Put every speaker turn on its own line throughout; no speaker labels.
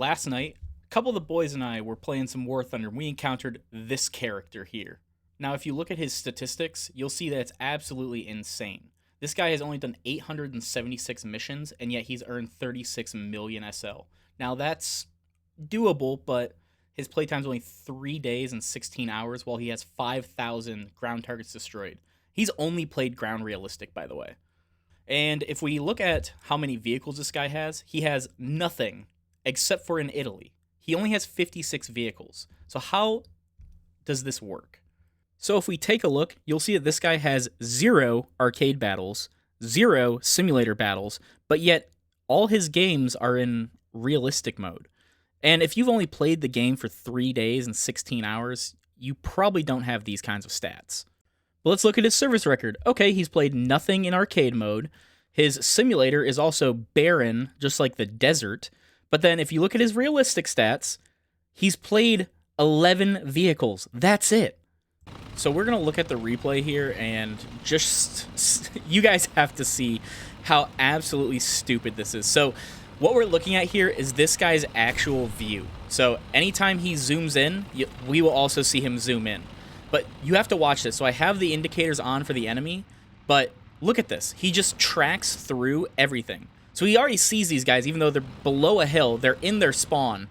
last night, a couple of the boys and I were playing some War Thunder, and we encountered this character here. Now, if you look at his statistics, you'll see that it's absolutely insane. This guy has only done 876 missions, and yet he's earned 36 million SL. Now, that's doable, but his playtime's only 3 days and 16 hours, while he has 5,000 ground targets destroyed. He's only played ground realistic, by the way. And if we look at how many vehicles this guy has, he has nothing except for in Italy. He only has 56 vehicles. So how does this work? So if we take a look, you'll see that this guy has 0 arcade battles, 0 simulator battles, but yet all his games are in realistic mode. And if you've only played the game for 3 days and 16 hours, you probably don't have these kinds of stats. But let's look at his service record. Okay, he's played nothing in arcade mode. His simulator is also barren, just like the desert. But then if you look at his realistic stats, he's played 11 vehicles. That's it. So we're going to look at the replay here and just, you guys have to see how absolutely stupid this is. So what we're looking at here is this guy's actual view. So anytime he zooms in, we will also see him zoom in. But you have to watch this. So I have the indicators on for the enemy, but look at this. He just tracks through everything. So he already sees these guys, even though they're below a hill, they're in their spawn.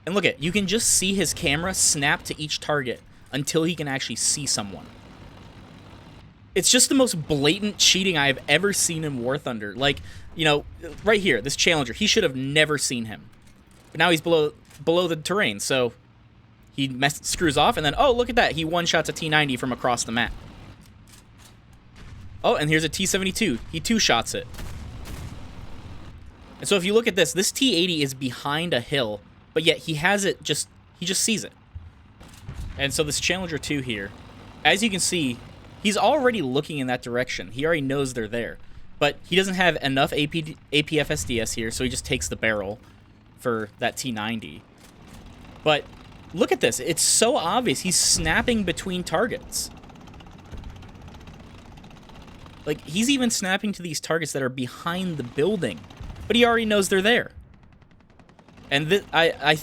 And look at, you can just see his camera snap to each target until he can actually see someone. It's just the most blatant cheating I've ever seen in War Thunder. Like, you know, right here, this challenger, he should have never seen him. But now he's below the terrain, so he screws off, and then, oh, look at that. He one-shots a T90 from across the map. Oh, and here's a T72. He two-shots it. And so if you look at this, this T80 is behind a hill, but yet he has it he just sees it. And so this Challenger 2 here, as you can see, he's already looking in that direction. He already knows they're there. But he doesn't have enough APFSDS here, so he just takes the barrel for that T90. But look at this. It's so obvious. He's snapping between targets. Like, he's even snapping to these targets that are behind the building. But he already knows they're there. And I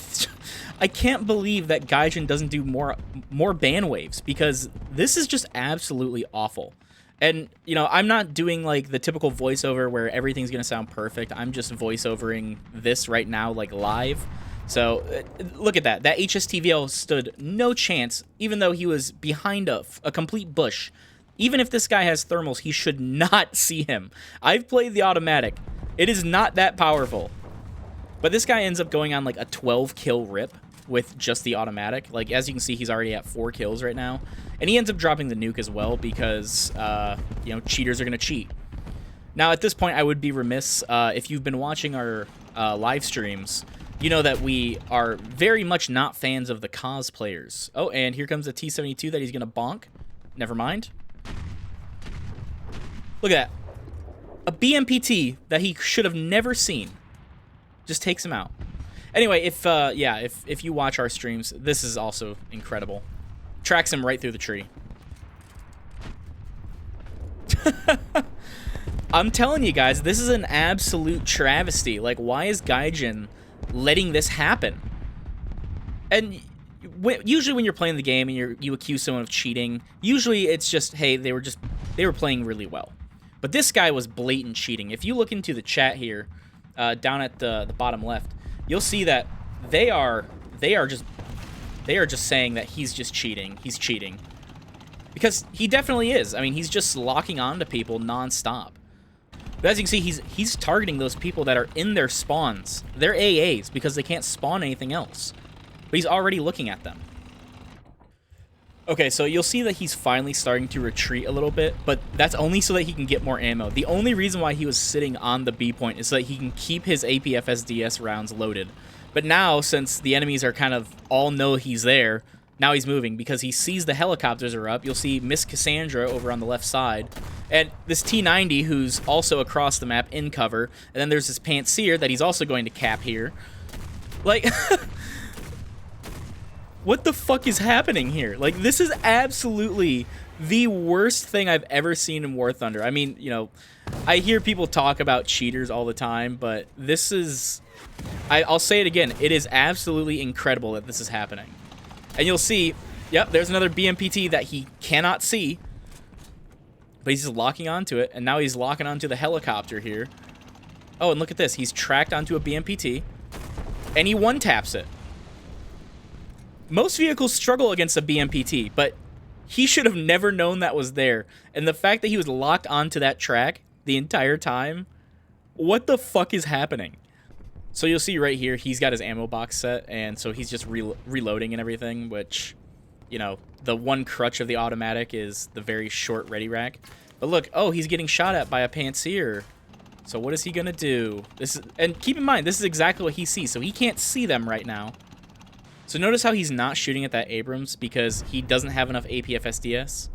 can't believe that Gaijin doesn't do more ban waves, because this is just absolutely awful. And, you know, I'm not doing, like, the typical voiceover where everything's going to sound perfect. I'm just voiceovering this right now, like, live. So, look at that. That HSTVL stood no chance, even though he was behind a complete bush. Even if this guy has thermals, he should not see him. I've played the automatic. It is not that powerful. But this guy ends up going on, like, a 12-kill rip with just the automatic. Like, as you can see, he's already at 4 kills right now. And he ends up dropping the nuke as well because, you know, cheaters are going to cheat. Now, at this point, I would be remiss, if you've been watching our live streams, you know that we are very much not fans of the cosplayers. Oh, and here comes a T-72 that he's going to bonk. Never mind. Look at that. A BMPT that he should have never seen just takes him out. Anyway, if you watch our streams, this is also incredible. Tracks him right through the tree. I'm telling you guys, this is an absolute travesty. Like, why is Gaijin letting this happen? And usually when you're playing the game and you accuse someone of cheating, usually it's just, hey, they were playing really well. But this guy was blatant cheating. If you look into the chat here, down at the bottom left, you'll see that they are just saying that he's just cheating. He's cheating. Because he definitely is. I mean, he's just locking on to people nonstop. But as you can see, he's targeting those people that are in their spawns. They're AAs because they can't spawn anything else. But he's already looking at them. Okay, so you'll see that he's finally starting to retreat a little bit, but that's only so that he can get more ammo. The only reason why he was sitting on the B point is so that he can keep his APFSDS rounds loaded. But now, since the enemies are kind of all know he's there, now he's moving because he sees the helicopters are up. You'll see Miss Cassandra over on the left side, and this T-90 who's also across the map in cover, and then there's this Pantseer that he's also going to cap here. Like... What the fuck is happening here? Like, this is absolutely the worst thing I've ever seen in War Thunder. I mean, you know, I hear people talk about cheaters all the time, but this is I'll say it again. It is absolutely incredible that this is happening. And you'll see, yep, there's another BMPT that he cannot see. But he's just locking onto it, and now he's locking onto the helicopter here. Oh, and look at this. He's tracked onto a BMPT, and he one-taps it. Most vehicles struggle against a BMPT, but he should have never known that was there. And the fact that he was locked onto that track the entire time, what the fuck is happening? So you'll see right here, he's got his ammo box set, and so he's just reloading and everything, which, you know, the one crutch of the automatic is the very short ready rack. But look, oh, he's getting shot at by a pantsier. So what is he gonna do? And keep in mind, this is exactly what he sees, so he can't see them right now. So notice how he's not shooting at that Abrams because he doesn't have enough APFSDS.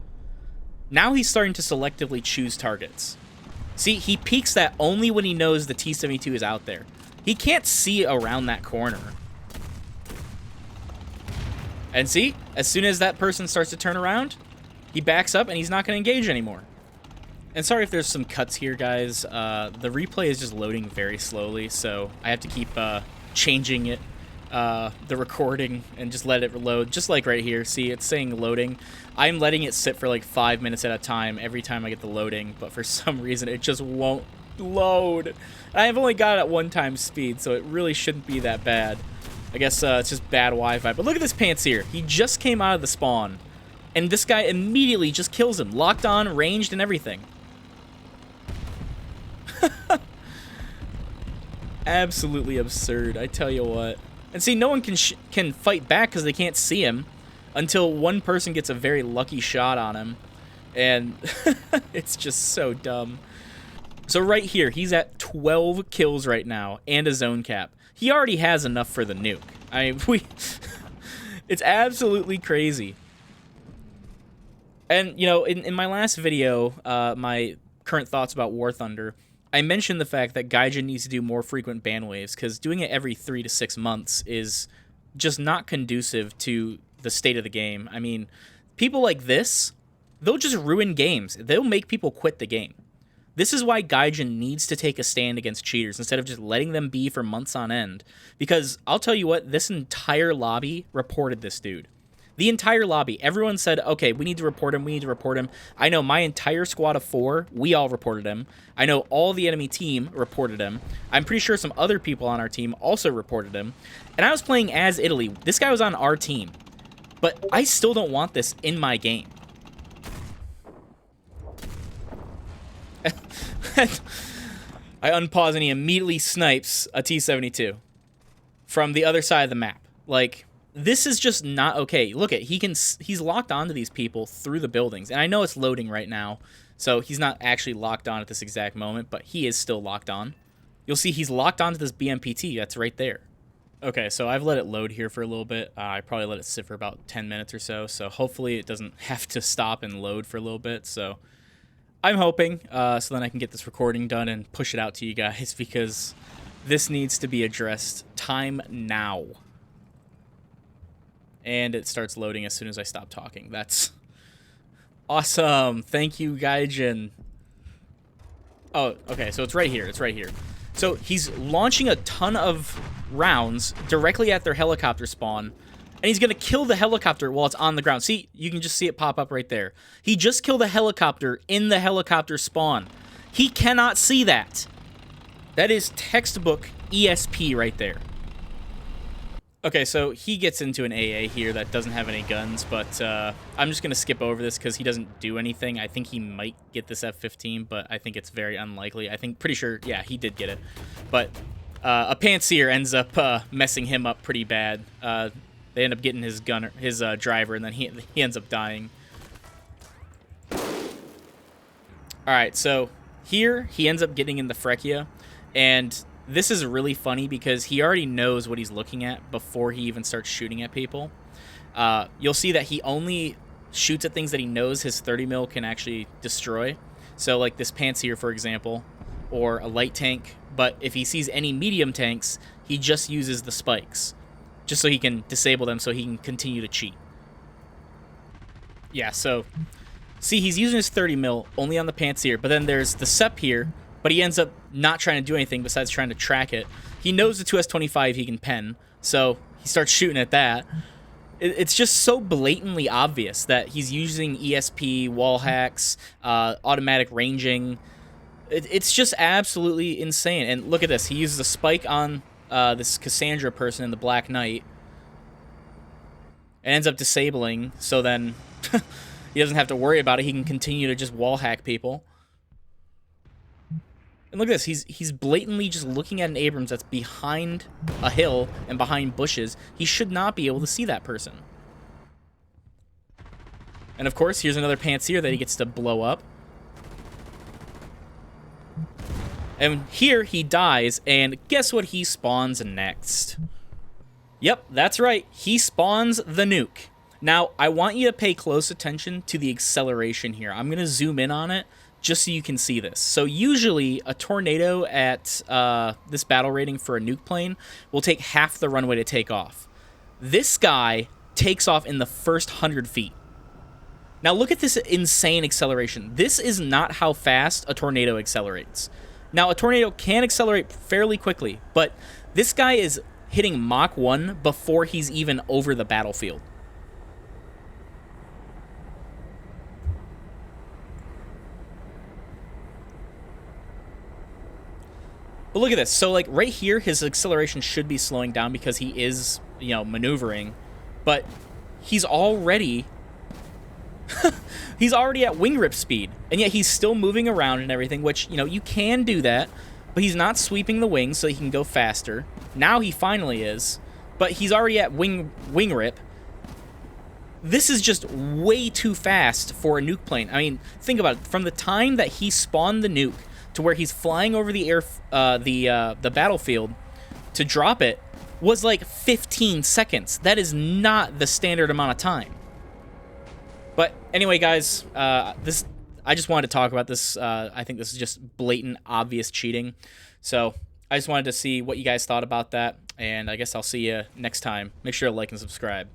Now he's starting to selectively choose targets. See, he peeks that only when he knows the T-72 is out there. He can't see around that corner. And see, as soon as that person starts to turn around, he backs up and he's not going to engage anymore. And sorry if there's some cuts here, guys. The replay is just loading very slowly, so I have to keep changing it, the recording, and just let it load. Just like right here. See, it's saying loading. I'm letting it sit for like 5 minutes at a time every time I get the loading, but for some reason it just won't load. I've only got it at 1x speed, so it really shouldn't be that bad. I guess it's just bad Wi-Fi. But look at this pantsier. He just came out of the spawn, and this guy immediately just kills him. Locked on, ranged, and everything. Absolutely absurd, I tell you what. And see, no one can fight back because they can't see him until one person gets a very lucky shot on him. And it's just so dumb. So right here, he's at 12 kills right now and a zone cap. He already has enough for the nuke. I mean, it's absolutely crazy. And, you know, in my last video, my current thoughts about War Thunder, I mentioned the fact that Gaijin needs to do more frequent ban waves, because doing it every 3 to 6 months is just not conducive to the state of the game. I mean, people like this, they'll just ruin games. They'll make people quit the game. This is why Gaijin needs to take a stand against cheaters instead of just letting them be for months on end. Because I'll tell you what, this entire lobby reported this dude. The entire lobby. Everyone said, okay, we need to report him, we need to report him. I know my entire squad of 4, we all reported him. I know all the enemy team reported him. I'm pretty sure some other people on our team also reported him. And I was playing as Italy. This guy was on our team. But I still don't want this in my game. I unpause and he immediately snipes a T-72 from the other side of the map. Like, this is just not okay. Look at, he's locked onto these people through the buildings. And I know it's loading right now, so he's not actually locked on at this exact moment, but he is still locked on. You'll see he's locked onto this BMPT that's right there. Okay, so I've let it load here for a little bit. I probably let it sit for about 10 minutes or so, so hopefully it doesn't have to stop and load for a little bit. So I'm hoping, so then I can get this recording done and push it out to you guys, because this needs to be addressed time now. And it starts loading as soon as I stop talking. That's awesome. Thank you, Gaijin. Oh, okay, so it's right here. It's right here. So he's launching a ton of rounds directly at their helicopter spawn, and he's going to kill the helicopter while it's on the ground. See, you can just see it pop up right there. He just killed a helicopter in the helicopter spawn. He cannot see that. That is textbook ESP right there. Okay, so he gets into an AA here that doesn't have any guns, but I'm just going to skip over this because he doesn't do anything. I think he might get this F-15, but I think it's very unlikely. Pretty sure, yeah, he did get it. But a pantsier ends up messing him up pretty bad. They end up getting his gunner, his driver, and then he ends up dying. Alright, so here he ends up getting in the Frekia, and this is really funny because he already knows what he's looking at before he even starts shooting at people. You'll see that he only shoots at things that he knows his 30 mil can actually destroy. So like this pantsier, for example, or a light tank. But if he sees any medium tanks, he just uses the spikes, just so he can disable them so he can continue to cheat. Yeah, so see, he's using his 30 mil only on the pantsier, but then there's the SEP here, but he ends up not trying to do anything besides trying to track it. He knows the 2S-25 he can pen, so he starts shooting at that. It's just so blatantly obvious that he's using ESP, wall hacks, automatic ranging. It's just absolutely insane. And look at this. He uses a spike on this Cassandra person in the Black Knight. And ends up disabling, so then he doesn't have to worry about it. He can continue to just wall hack people. And look at this. He's blatantly just looking at an Abrams that's behind a hill and behind bushes. He should not be able to see that person. And of course, here's another Pantsir that he gets to blow up. And here he dies, and guess what he spawns next? Yep, that's right. He spawns the nuke. Now, I want you to pay close attention to the acceleration here. I'm going to zoom in on it just so you can see this. So usually a tornado at this battle rating for a nuke plane will take half the runway to take off. This guy takes off in the first 100 feet. Now look at this insane acceleration. This is not how fast a tornado accelerates. Now a tornado can accelerate fairly quickly, but this guy is hitting Mach 1 before he's even over the battlefield. But look at this. So, like, right here, his acceleration should be slowing down because he is, you know, maneuvering. But he's already... he's already at wing rip speed. And yet he's still moving around and everything, which, you know, you can do that. But he's not sweeping the wings so he can go faster. Now he finally is. But he's already at wing rip. This is just way too fast for a nuke plane. I mean, think about it. From the time that he spawned the nuke to where he's flying over the air, the battlefield to drop it was like 15 seconds. That is not the standard amount of time. But anyway, guys, I just wanted to talk about this. I think this is just blatant, obvious cheating. So I just wanted to see what you guys thought about that, and I guess I'll see you next time. Make sure to like and subscribe.